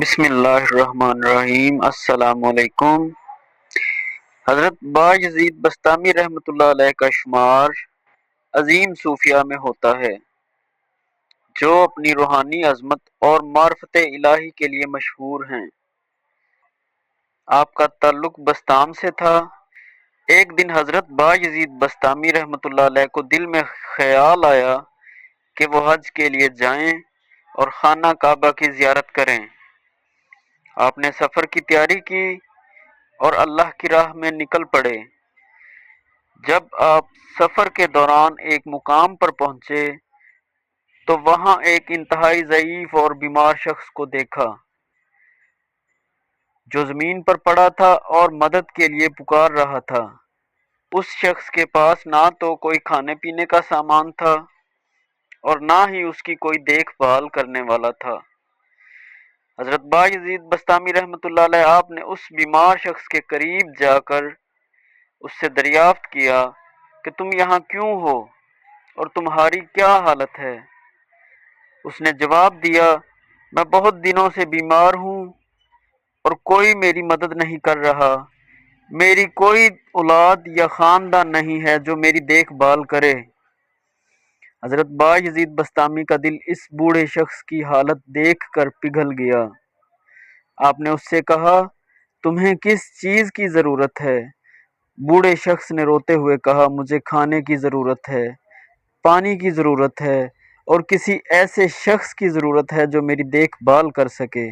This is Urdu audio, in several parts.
بسم اللہ الرحمن الرحیم۔ السلام علیکم۔ حضرت بایزید بستامی رحمۃ اللہ علیہ کا شمار عظیم صوفیاء میں ہوتا ہے جو اپنی روحانی عظمت اور معرفت الہی کے لیے مشہور ہیں۔ آپ کا تعلق بستام سے تھا۔ ایک دن حضرت بایزید بستامی رحمۃ اللہ علیہ کو دل میں خیال آیا کہ وہ حج کے لیے جائیں اور خانہ کعبہ کی زیارت کریں۔ آپ نے سفر کی تیاری کی اور اللہ کی راہ میں نکل پڑے۔ جب آپ سفر کے دوران ایک مقام پر پہنچے تو وہاں ایک انتہائی ضعیف اور بیمار شخص کو دیکھا جو زمین پر پڑا تھا اور مدد کے لیے پکار رہا تھا۔ اس شخص کے پاس نہ تو کوئی کھانے پینے کا سامان تھا اور نہ ہی اس کی کوئی دیکھ بھال کرنے والا تھا۔ حضرت بایزید بستامی رحمۃ اللہ علیہ آپ نے اس بیمار شخص کے قریب جا کر اس سے دریافت کیا کہ تم یہاں کیوں ہو اور تمہاری کیا حالت ہے؟ اس نے جواب دیا، میں بہت دنوں سے بیمار ہوں اور کوئی میری مدد نہیں کر رہا۔ میری کوئی اولاد یا خاندان نہیں ہے جو میری دیکھ بھال کرے۔ حضرت بایزید بستامی کا دل اس بوڑھے شخص کی حالت دیکھ کر پگھل گیا۔ آپ نے اس سے کہا، تمہیں کس چیز کی ضرورت ہے؟ بوڑھے شخص نے روتے ہوئے کہا، مجھے کھانے کی ضرورت ہے، پانی کی ضرورت ہے اور کسی ایسے شخص کی ضرورت ہے جو میری دیکھ بھال کر سکے۔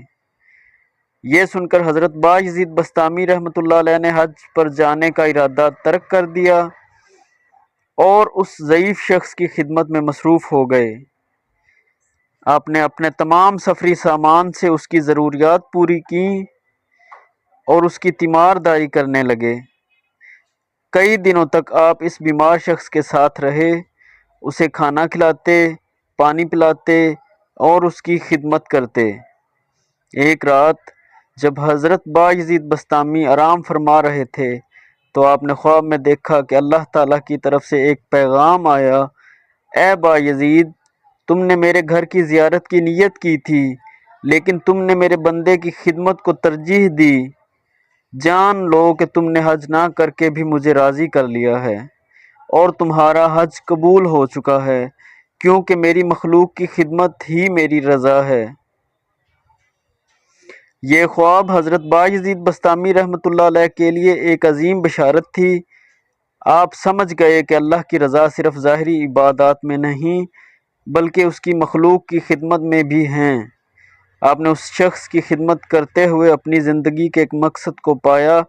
یہ سن کر حضرت بایزید بستامی رحمۃ اللہ علیہ نے حج پر جانے کا ارادہ ترک کر دیا اور اس ضعیف شخص کی خدمت میں مصروف ہو گئے۔ آپ نے اپنے تمام سفری سامان سے اس کی ضروریات پوری کیں اور اس کی تیمارداری کرنے لگے۔ کئی دنوں تک آپ اس بیمار شخص کے ساتھ رہے، اسے کھانا کھلاتے، پانی پلاتے اور اس کی خدمت کرتے۔ ایک رات جب حضرت بایزید بستامی آرام فرما رہے تھے تو آپ نے خواب میں دیکھا کہ اللہ تعالیٰ کی طرف سے ایک پیغام آیا، اے بایزید، تم نے میرے گھر کی زیارت کی نیت کی تھی لیکن تم نے میرے بندے کی خدمت کو ترجیح دی۔ جان لو کہ تم نے حج نہ کر کے بھی مجھے راضی کر لیا ہے اور تمہارا حج قبول ہو چکا ہے، کیونکہ میری مخلوق کی خدمت ہی میری رضا ہے۔ یہ خواب حضرت بایزید بستامی رحمۃ اللہ علیہ کے لیے ایک عظیم بشارت تھی۔ آپ سمجھ گئے کہ اللہ کی رضا صرف ظاہری عبادات میں نہیں بلکہ اس کی مخلوق کی خدمت میں بھی ہیں۔ آپ نے اس شخص کی خدمت کرتے ہوئے اپنی زندگی کے ایک مقصد کو پایا